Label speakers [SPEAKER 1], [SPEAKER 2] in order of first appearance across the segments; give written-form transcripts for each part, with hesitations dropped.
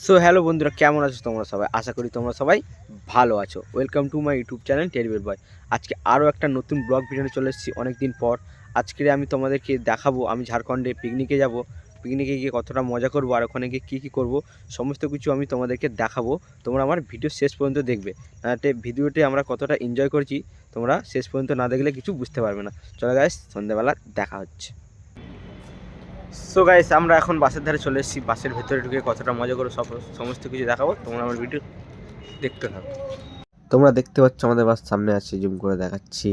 [SPEAKER 1] So hello বন্ধুরা, কেমন আছো তোমরা সবাই? আশা করি তোমরা সবাই ভালো আছো। Welcome to my YouTube channel terrible boy. আজকে আরও একটা নতুন ব্লগ ভিডিও চলে এসেছি অনেক দিন পর। আজকে আমি তোমাদেরকে দেখাবো আমি ঝাড়খণ্ডে পিকনিকে যাব। পিকনিকে গিয়ে কতটা মজা করবো আর ওখানে গিয়ে কী কী করবো সমস্ত কিছু আমি তোমাদেরকে দেখাবো। তোমরা আমার ভিডিও শেষ পর্যন্ত দেখবে, নাতে ভিডিওতে আমরা কতটা এনজয় করছি তোমরা শেষ পর্যন্ত না দেখলে কিছু বুঝতে পারবে না। চলো গাইস, সন্ধ্যেবেলা দেখা হচ্ছে। সো গাইস, আমরা এখন বাসের ধারে চলে এসেছি। বাসের ভেতরে ঢুকে কতটা মজা করে সমস্ত কিছু দেখাবো। তোমরা আমার ভিডিও দেখতে থাকো। তোমরা দেখতে পাচ্ছ আমাদের বাস সামনে আছে, জুম করে দেখাচ্ছি।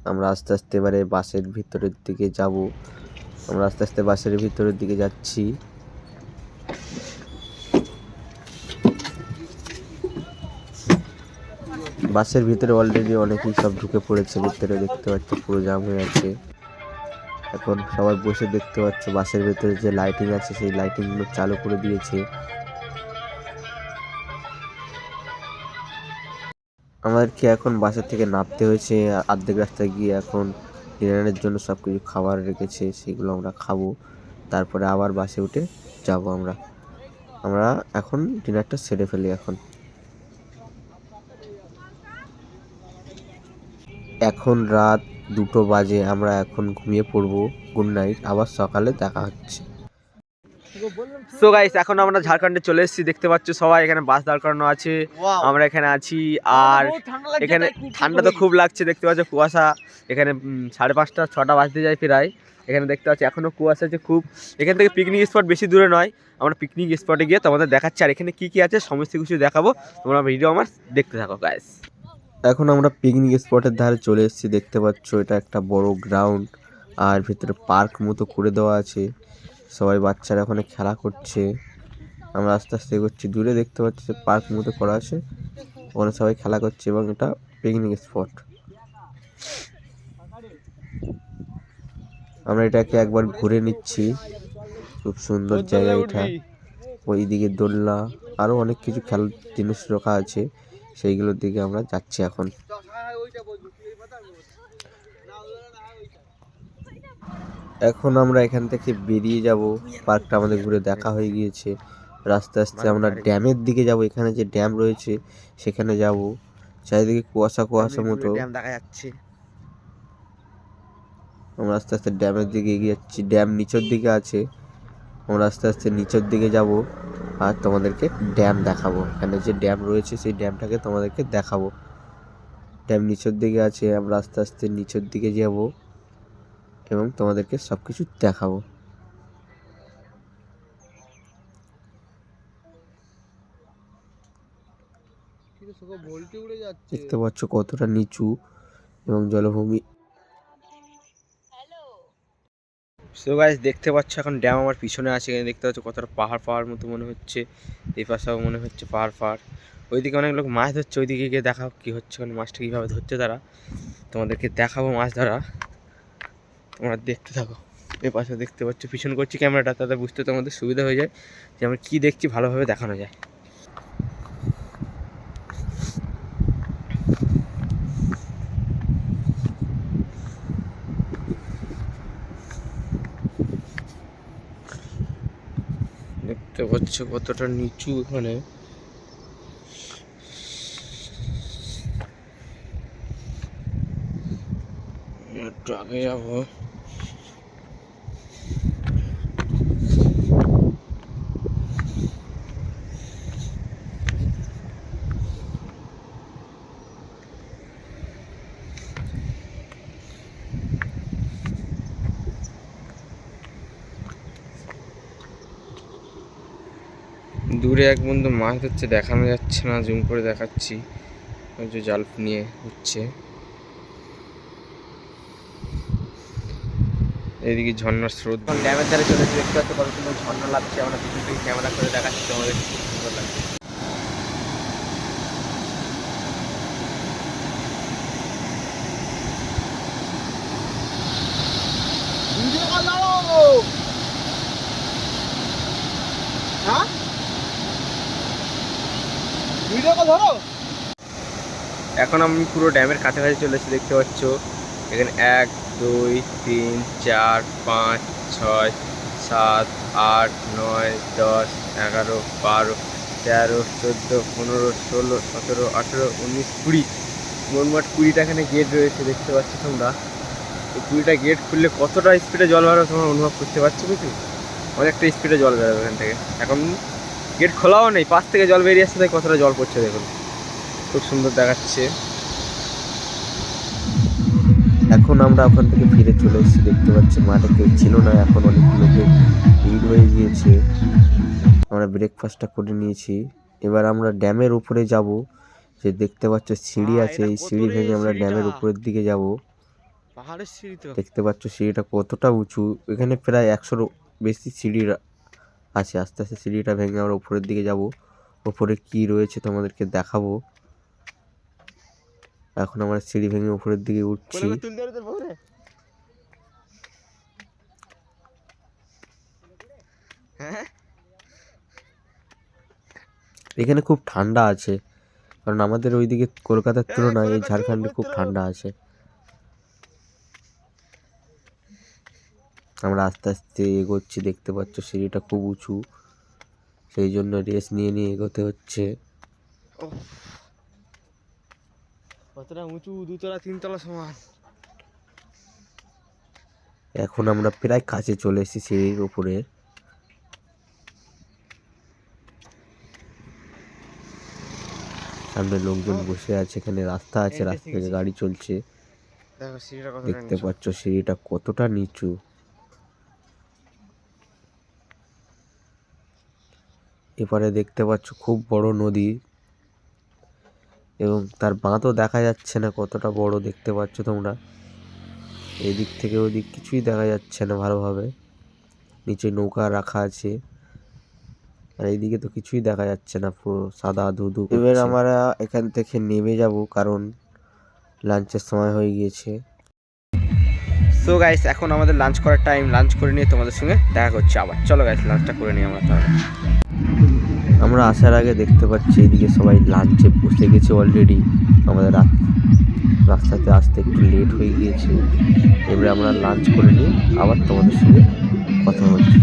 [SPEAKER 1] আমরা আস্তে আস্তে এবারে বাসের ভিতরের দিকে যাব। আমরা আস্তে আস্তে বাসের ভিতরের দিকে যাচ্ছি। বাসের ভিতরে অলরেডি অনেকেই সব ঢুকে পড়েছে। ভিতরে দেখতে পাচ্ছ পুরো জাম হয়ে আছে। এখন সবাই বসে দেখতে পাচ্ছ বাসের ভেতরে যে লাইটিং আছে সেই লাইটিংগুলো চালু করে দিয়েছে। আমাদেরকে এখন বাসা থেকে নামতে হয়েছে। অর্ধেক রাস্তায় গিয়ে এখন ডিনারের জন্য সব কিছু খাবার রেখেছে, সেগুলো আমরা খাবো। তারপরে আবার বাসে উঠে যাব। আমরা এখন ডিনারটা সেরে ফেলি। এখন রাত 2টো বাজে। আমরা এখন ঘুমিয়ে পড়বো। গুড নাইট, আবার সকালে দেখা হচ্ছে। সো গাইস, এখন আমরা ঝাড়খণ্ডে চলে এসেছি। দেখতে পাচ্ছ সবাই এখানে বাস দাঁড় করানো আছে, আমরা এখানে আছি। আর এখানে ঠান্ডা তো খুব লাগছে, দেখতে পাচ্ছ কুয়াশা। এখানে 5:30 6টা বাজতে যায় প্রায়। এখানে দেখতে পাচ্ছি এখনো কুয়াশা আছে খুব। এখান থেকে পিকনিক স্পট বেশি দূরে নয়। আমরা পিকনিক স্পটে গিয়ে তোমাদের দেখাচ্ছি আর এখানে কি কি আছে সমস্ত কিছু দেখাবো। তোমরা ভিডিও আমার দেখতে থাকো গাইস। এখন আমরা পিকনিক স্পটের ধারে চলে এসেছি। দেখতে পাচ্ছ এটা একটা বড় গ্রাউন্ড আর ভিতরে পার্ক মতো করে দেওয়া আছে। সবাই বাচ্চারা ওখানে খেলা করছে। আমরা আস্তে আস্তে এগোচ্ছি। দূরে দেখতে পাচ্ছি যে পার্ক মতো করা আছে, ওখানে সবাই খেলা করছে এবং এটা পিকনিক স্পট। আমরা এটাকে একবার ঘুরে নিচ্ছি। খুব সুন্দর জায়গা এটা। ওইদিকে দোলনা, আরও অনেক কিছু খেলার জিনিস রাখা আছে, সেইগুলোর দিকে আমরা যাচ্ছি এখন। এখন আমরা এখান থেকে বেরিয়ে যাব। পার্কটা আমাদের ঘুরে দেখা হয়ে গিয়েছে। আস্তে আস্তে আমরা ড্যামের দিকে যাব। এখানে যে ড্যাম রয়েছে সেখানে যাব। চারিদিকে কুয়াশা কুয়াশা মতো দেখা যাচ্ছে। আমরা আস্তে আস্তে ড্যামের দিকে এগিয়ে যাচ্ছি। ড্যাম নিচের দিকে আছে। আমরা আস্তে আস্তে নিচের দিকে যাব আর তোমাদেরকে ড্যাম দেখাবো। এখানে যে ড্যাম রয়েছে সেই ড্যামটাকে তোমাদেরকে দেখাবো। ড্যাম নিচের দিকে আছে। আমরা আস্তে আস্তে নিচের দিকে যাব এবং তোমাদেরকে সব কিছু দেখাবো। দেখতে পাচ্ছ কতটা নিচু এবং জলভূমি। সো গাইস, দেখতে পাচ্ছ এখন ড্যাম আমার পিছনে আছে। এখানে দেখতে পাচ্ছ কতটা পাহাড় পাহাড় মতো মনে হচ্ছে। এই পাশেও মনে হচ্ছে পাহাড় পাহাড়। ওইদিকে অনেক লোক মাছ ধরছে, ওইদিকে গিয়ে দেখাও কী হচ্ছে, ওখানে মাছটা কীভাবে ধরছে তারা। তোমাদেরকে দেখাবো মাছ ধরা, তোমরা দেখতে থাকো। এই পাশে দেখতে পাচ্ছ পিছন করছি ক্যামেরাটা, তাতে বুঝতে তোমাদের সুবিধা হয়ে যায় যে আমরা কী দেখছি, ভালোভাবে দেখানো যায়। দেখতে পাচ্ছ কতটা নিচু এখানে। একটু আগে যাবো। দূরে এক বন্ধু মাছ ধরছে, দেখানো যাচ্ছে না, জুম করে দেখাচ্ছি। যে জাল নিয়ে হচ্ছে। এদিকে ঝর্ণার স্রোত। ড্যামের ধারে চলে এসে দেখতে পাচ্ছ কত সুন্দর ঝর্ণা লাগছে। আমরা পিছন থেকে ক্যামেরা করে দেখাচ্ছি তোমাদের, খুব সুন্দর লাগছে। এখন আমি পুরো ড্যামের কাছাকাছি চলে এসেছি। দেখতে পাচ্ছ এখানে 1 2 3 4 5 6 7 8 9 10 11 12 13, 14, 15, 16, 17, 18, 19, 20 মোটমাট 20টা এখানে গেট রয়েছে দেখতে পাচ্ছ তোমরা। এই 20টা গেট খুললে কতটা স্পিডে জল বেরোবে তোমরা অনুভব করতে পারছো কিছু? অনেকটা স্পিডে জল বেরোবে এখান থেকে। এখন গেট খোলাও নেই, পাশ থেকে জল বেরিয়ে আসছে, তাই কতটা জল পড়ছে দেখুন, খুব সুন্দর দেখাচ্ছে। এখন আমরা ওখান থেকে ফিরে চলে এসেছি, দেখতে পাচ্ছি মাঠে কেউ ছিল না, এখন অনেক লোকের ভিড় হয়ে গিয়েছে। আমরা ব্রেকফাস্টটা করে নিয়েছি, এবার আমরা ড্যামের উপরে যাব। যে দেখতে পাচ্ছ সিঁড়ি আছে, এই সিঁড়ি ভেঙে আমরা ড্যামের উপরের দিকে যাব।
[SPEAKER 2] পাহাড়ের সিঁড়ি তো
[SPEAKER 1] দেখতে পাচ্ছ সিঁড়িটা কতটা উঁচু, এখানে প্রায় 100-র বেশি সিঁড়ি আছে। আস্তে আস্তে সিঁড়িটা ভেঙে আমরা উপরের দিকে যাব, উপরে কি রয়েছে তোমাদেরকে দেখাবো। এখন আমরা সিঁড়ি ভেঙে উপরের দিকে উঠছি। এখানে খুব ঠান্ডা আছে, কারণ আমাদের ওইদিকে কলকাতার তুলনায় এই ঝাড়খণ্ডে খুব ঠান্ডা আছে। আমরা আস্তে আস্তে এগোচ্ছি, দেখতে পাচ্ছ সিঁড়িটা খুব উঁচু, সেই জন্য রেস নিয়ে নিয়ে এগোতে হচ্ছে।
[SPEAKER 2] কতটা উঁচু, 2তলা 3তলা সমান।
[SPEAKER 1] এখন আমরা প্রায় কাছে চলে এসেছি সিঁড়ির উপরে। সামনে লোকজন বসে আছে, এখানে রাস্তা আছে, রাস্তা থেকে গাড়ি চলছে।
[SPEAKER 2] দেখো সিঁড়িটা কতটা
[SPEAKER 1] দেখতে
[SPEAKER 2] নিচু।
[SPEAKER 1] পাচ্ছ সিঁড়িটা কতটা নিচু। এপারে দেখতে পাচ্ছ খুব বড় নদী, এবং তার বাঁধও দেখা যাচ্ছে না কতটা বড়, দেখতে পাচ্ছ তোমরা। এই দিক থেকে ওই দিক কিছুই দেখা যাচ্ছে না ভালোভাবে। নিচে নৌকা রাখা আছে, আর এইদিকে তো কিছুই দেখা যাচ্ছে না, পুরো সাদা ধুধু। এবার আমরা এখান থেকে নেমে যাব, কারণ লাঞ্চের সময় হয়ে গিয়েছে। সো গাইস, এখন আমাদের লাঞ্চ করার টাইম। লাঞ্চ করে নিয়ে তোমাদের সঙ্গে দেখা করছে আবার। চলো গাইস, লাঞ্চটা করে নিই আমরা তাহলে। আমরা আসার আগে দেখতে পাচ্ছি এদিকে সবাই লাঞ্চে বসে গেছে অলরেডি। আমাদের রাস্তাতে আসতে একটু লেট হয়ে গিয়েছে। এবারে আমরা লাঞ্চ করে নিয়ে আবার তোমাদের সঙ্গে কথা বলছি।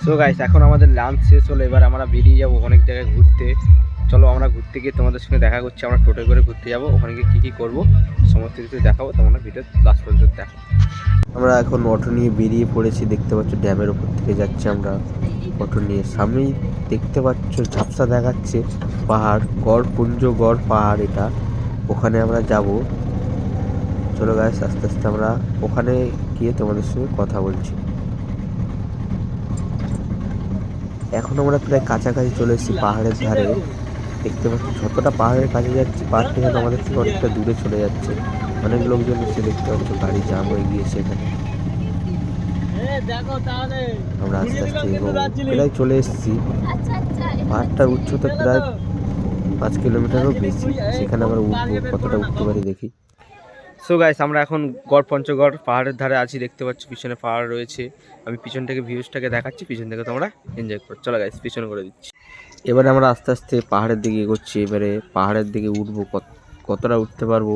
[SPEAKER 1] সো গাইস, এখন আমাদের লাঞ্চ শেষ হলো, এবার আমরা বেরিয়ে যাবো অনেক জায়গায় ঘুরতে। চলো আমরা ঘুরতে গিয়ে তোমাদের সঙ্গে দেখা করছি। আমরা টোটোয় করে ঘুরতে যাবো, ওখানে গিয়ে কী কী করবো সমস্ত কিছু দেখাবো, তোমরা ভিডিও লাস্ট পর্যন্ত দেখো। আমরা এখন অটো নিয়ে বেরিয়ে পড়েছি, দেখতে পাচ্ছ ড্যামের ওপর থেকে যাচ্ছি আমরা অটো নিয়ে। সামনেই দেখতে পাচ্ছ ঝাপসা দেখাচ্ছে পাহাড়, গড় পাহাড় এটা, ওখানে আমরা যাব। চলো গাইস, আস্তে আস্তে আমরা ওখানে গিয়ে তোমাদের সঙ্গে কথা বলছি। এখন আমরা প্রায় কাছাকাছি চলে এসেছি পাহাড়ের ধারে। দেখতে পাচ্ছি যতটা পাহাড়ের কাছে যাচ্ছি, পাহাড়টি যেন আমাদের থেকে অনেকটা দূরে চলে যাচ্ছে। অনেক লোকজন এসে, দেখতে পাচ্ছ গাড়ি জাম হয়ে গিয়েছে এখানে। আমরা আস্তে আস্তে প্রায় চলে এসেছি। পাহাড়টার উচ্চতা প্রায় 5 কিলোমিটারও বেশি, সেখানে আমরা উঠবো, কতটা উঠতে পারি দেখি। সো গাইস, আমরা এখন পঞ্চগড় পাহাড়ের ধারে আছি, দেখতে পাচ্ছ পিছনে পাহাড় রয়েছে। আমি পিছন থেকে ভিউজটাকে দেখাচ্ছি, পিছন থেকে তোমরা এনজয় করো। চলো গাইস, পিছনে করে দিচ্ছি। এবারে আমরা আস্তে আস্তে পাহাড়ের দিকে এগোচ্ছি। এবারে পাহাড়ের দিকে উঠবো, কতটা উঠতে পারবো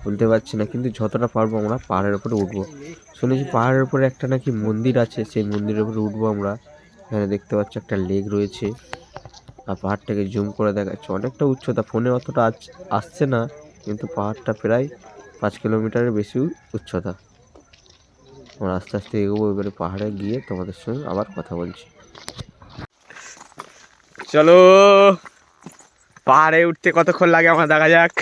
[SPEAKER 1] বলতে পারছি না, কিন্তু যতটা পারবো আমরা পাহাড়ের উপরে উঠবো। শুনেছি পাহাড়ের উপরে একটা নাকি মন্দির আছে, সেই মন্দিরের উপরে উঠবো আমরা। এখানে দেখতে পাচ্ছ একটা লেক রয়েছে, আর পাহাড়টাকে জুম করে দেখাচ্ছে, অনেকটা উচ্চতা, ফোনে অতটা আসছে না, কিন্তু পাহাড়টা প্রায় 5 কিলোমিটারের বেশি উচ্চতা। আমরা আস্তে আস্তে এগোবো, এবারে পাহাড়ে গিয়ে তোমাদের সঙ্গে আবার কথা বলছি। চলো, পাহাড়ে উঠতে কতক্ষণ লাগে আমার দেখা যাক।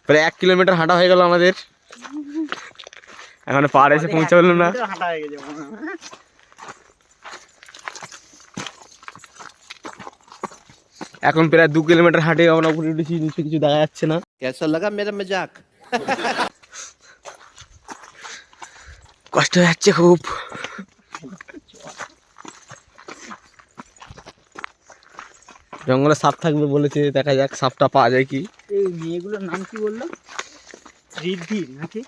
[SPEAKER 1] প্রায় 1 কিলোমিটার হাঁটা হয়ে গেল আমাদের, এখন পাহাড়ে এসে পৌঁছালাম না। এখন প্রায় 2 কিলোমিটার হাঁটে আমরা উপরে উঠেছি, নিচে কিছু দেখা যাচ্ছে না।
[SPEAKER 3] कैसा लगा मेरा मजाक?
[SPEAKER 1] কষ্ট হয়ে যাচ্ছে খুব। জঙ্গলে সাপ থাকবে বলেছে, দেখা যাক সাপটা পাওয়া যায় কি।
[SPEAKER 2] এই মেয়েগুলোর নাম কি বললো? রিদ্ধি নাকি?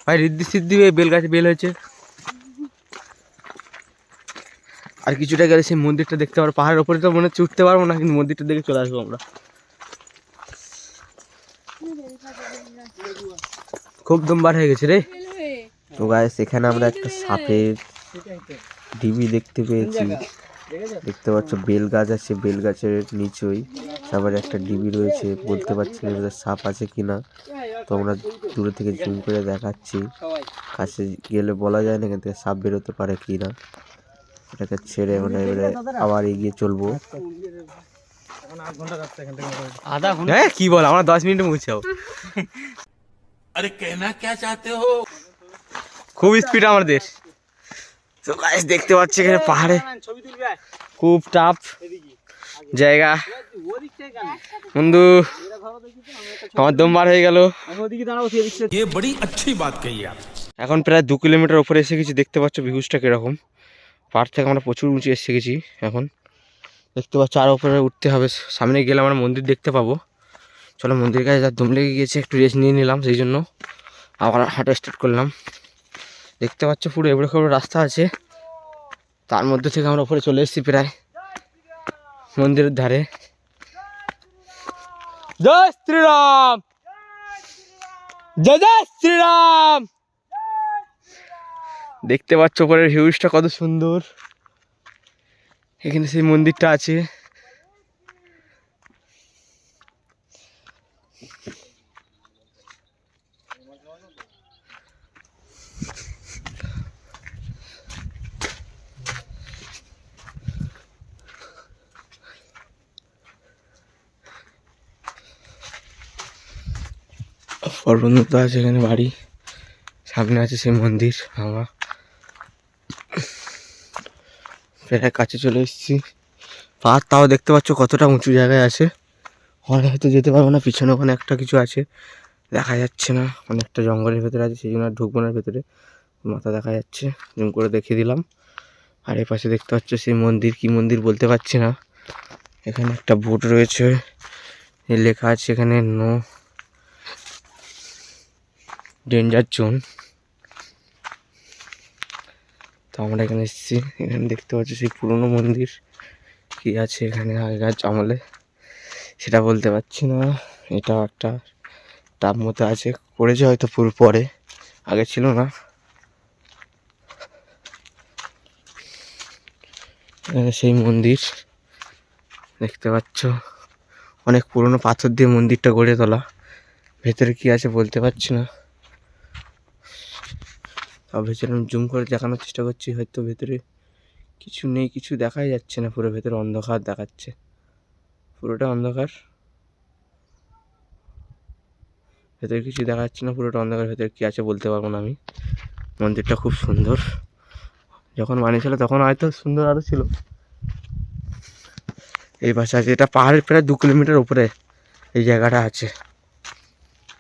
[SPEAKER 1] ভাই রিদ্ধি সিদ্ধি বেল গাছে বেল হয়েছে। আর কিছুটা গেলে সেই মন্দিরটা দেখতে পারবো। পাহাড়ের উপরে তো মনে হচ্ছে উঠতে পারবো না, কিন্তু মন্দিরটা দেখে চলে আসবো আমরা। খুব দমবার হয়ে গেছে রে। তো গাইস এখানে আমরা একটা সাপের ডিবি দেখতে পেয়েছি। দেখতে পাচ্ছ বেল গাছ আছে, বেল গাছের নিচেই সাপের একটা ডিবি রয়েছে। বলতে পারছি না এটা সাপ আছে কিনা, তো আমরা দূরে থেকে জুম করে দেখাচ্ছি। কাছে গেলে বলা যায় না এখান থেকে সাপ বেরোতে পারে কিনা। এটাকে ছেড়ে মানে এবারে আবার এগিয়ে চলবো।
[SPEAKER 2] হ্যাঁ কি বল, আমরা 10 মিনিট মুছাও।
[SPEAKER 3] अरे कहना क्या चाहते हो?
[SPEAKER 2] খুব স্পিড আমাদের।
[SPEAKER 1] তো গাইস দেখতে পাচ্ছি এখানে পাহাড়ে খুব টাফ জায়গা।
[SPEAKER 2] বন্ধু আমার দম বার হয়ে গেল।
[SPEAKER 3] ये बड़ी अच्छी बात कही आप।
[SPEAKER 2] এখন প্রায় 2 কিলোমিটার উপরে এসে গেছি। দেখতে পাচ্ছ ভিউজটা কিরকম। পাহাড় থেকে আমরা প্রচুর উঁচু এসে গেছি। এখন দেখতে পাচ্ছ আরও উপরে উঠতে হবে। সামনে গেলে আমরা মন্দির দেখতে পাবো। চলো মন্দির কাছে যা দম লেগে গিয়েছে, একটু রেস্ট নিয়ে নিলাম, সেই জন্য আবার হাঁটা স্টার্ট করলাম। দেখতে পাচ্ছ পুরো এবড়ো খেবড়ো রাস্তা আছে, তার মধ্যে থেকে আমরা উপরে চলে এসেছি প্রায় মন্দিরের ধারে। জয় শ্রীরাম, জয় জয় শ্রীরাম। দেখতে পাচ্ছ উপরের ভিউজটা কত সুন্দর। এখানে সেই মন্দিরটা আছে। পর্বত আছে এখানে বাড়ি, সামনে আছে সেই মন্দির। আমরা প্রায় কাছে চলে এসেছি। পাহাড় তাও দেখতে পাচ্ছ কতটা উঁচু জায়গায় আছে। ওখানে হয়তো যেতে পারবো না, পিছনে ওখানে একটা কিছু আছে দেখা যাচ্ছে না, অনেকটা জঙ্গলের ভেতরে আছে, সেই জন্য আর ঢুকবো না ভেতরে। মাথা দেখা যাচ্ছে, জুম করে দেখিয়ে দিলাম। আর এই পাশে দেখতে পাচ্ছ সেই মন্দির, কি মন্দির বলতে পারছি না। এখানে একটা বোর্ড রয়েছে, লেখা আছে এখানে নো ডেঞ্জার জোন। তো আমরা এখানে এসেছি। এখানে দেখতে পাচ্ছি সেই পুরনো মন্দির, কি আছে এখানে আগেকার আমলে সেটা বলতে পারছি না। এটা একটা টাব মতো আছে, করেছে হয়তো পুরো পরে, আগে ছিল না। এখানে সেই মন্দির দেখতে পাচ্ছ, অনেক পুরনো পাথর দিয়ে মন্দিরটা গড়ে তোলা। ভেতরে কি আছে বলতে পারছি না, তবে ভেতরে জুম করে দেখানোর চেষ্টা করছি। হয়তো ভেতরে কিছু নেই, কিছু দেখাই যাচ্ছে না, পুরো ভেতরে অন্ধকার দেখাচ্ছে, পুরোটা অন্ধকার। ভেতরে কিছু দেখা যাচ্ছে না, পুরোটা অন্ধকার। ভেতরে কী আছে বলতে পারবো না আমি। মন্দিরটা খুব সুন্দর, যখন বানিয়েছিল তখন হয়তো সুন্দর আরও ছিল। এই পাশে আছে, এটা পাহাড়ের প্রায় 2 কিলোমিটার উপরে এই জায়গাটা আছে।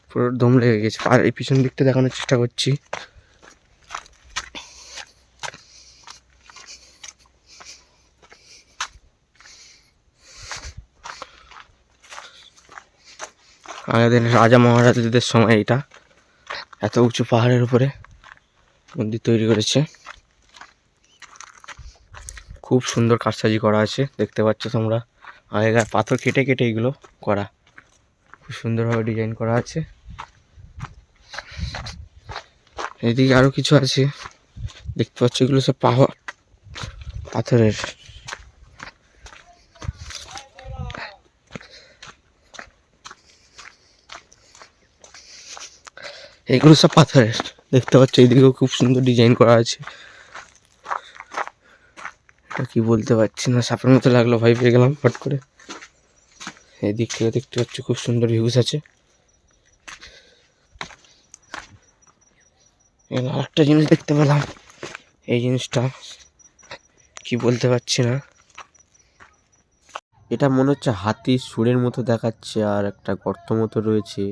[SPEAKER 2] পুরো দম লেগে গেছে। আর এই পিছন দিকটা দেখানোর চেষ্টা করছি। আমাদের রাজা মহারাজাদের সময় এটা এত উঁচু পাহাড়ের উপরে মন্দির তৈরি করেছে। খুব সুন্দর কারসাজি করা আছে, দেখতে পাচ্ছ তোমরা। আগেকার পাথর কেটে কেটে এগুলো করা, খুব সুন্দরভাবে ডিজাইন করা আছে। এদিকে আরও কিছু আছে, দেখতে পাচ্ছ এগুলো সব পাহাড় পাথরের। এগুলো সব পাথরের, দেখতে পাচ্ছ এইদিকেও খুব সুন্দর ডিজাইন করা আছে। এটা কি বলতে পারছি না, সাপের মতো লাগলো, ভয় পেয়ে গেলাম ফট করে। এই দিক থেকে দেখতে পাচ্ছ খুব সুন্দর ভিউজ আছে। এখানে আরেকটা জিনিস দেখতে পেলাম, এই জিনিসটা কি বলতে পারছি না।
[SPEAKER 1] এটা মনে হচ্ছে হাতির সুরের মতো দেখাচ্ছে, আর একটা গর্ত মতো রয়েছে,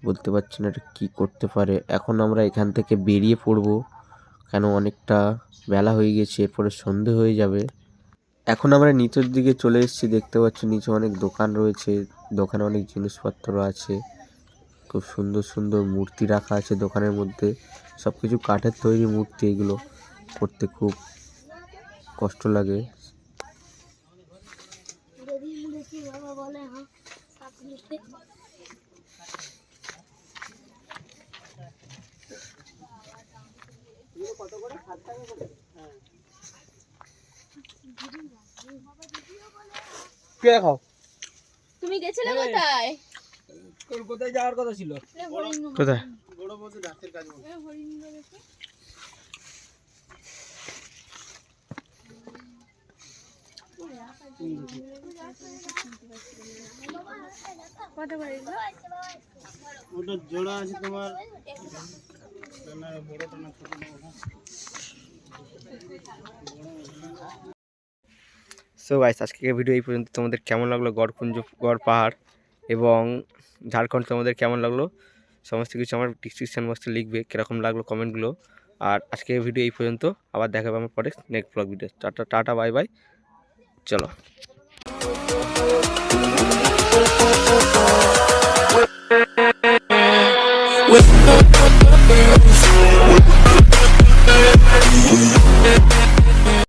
[SPEAKER 1] বলতে পারছি না এটা কী করতে পারে। এখন আমরা এখান থেকে বেরিয়ে পড়বো, কেন অনেকটা বেলা হয়ে গেছে, এরপরে সন্ধে হয়ে যাবে। এখন আমরা নিচের দিকে চলে এসেছি, দেখতে পাচ্ছি নিচে অনেক দোকান রয়েছে, দোকানে অনেক জিনিসপত্র আছে। খুব সুন্দর সুন্দর মূর্তি রাখা আছে দোকানের মধ্যে, সব কিছু কাঠের তৈরি মূর্তি। এগুলো করতে খুব কষ্ট লাগে। কে খাও?
[SPEAKER 4] তুমি গেছিলে কোথায়?
[SPEAKER 1] কোথায় যাওয়ার কথা ছিল?
[SPEAKER 2] কোথায়?
[SPEAKER 4] কত করে এগুলো?
[SPEAKER 5] ওটা জোড়া আছে তোমার না বড়টা না ছোট না
[SPEAKER 2] সো গাইস আজকের ভিডিও এই পর্যন্ত। তোমাদের কেমন লাগলো গড়পুঞ্জ, গড় পাহাড় এবং ঝাড়খণ্ড তোমাদের কেমন লাগলো সমস্ত কিছু আমার ডিসক্রিপশন বক্সে লিখবে, কীরকম লাগলো কমেন্টগুলো। আর আজকের ভিডিও এই পর্যন্ত, আবার দেখাবো আমার পরে next blog video. Tata tata, bye bye, চলো।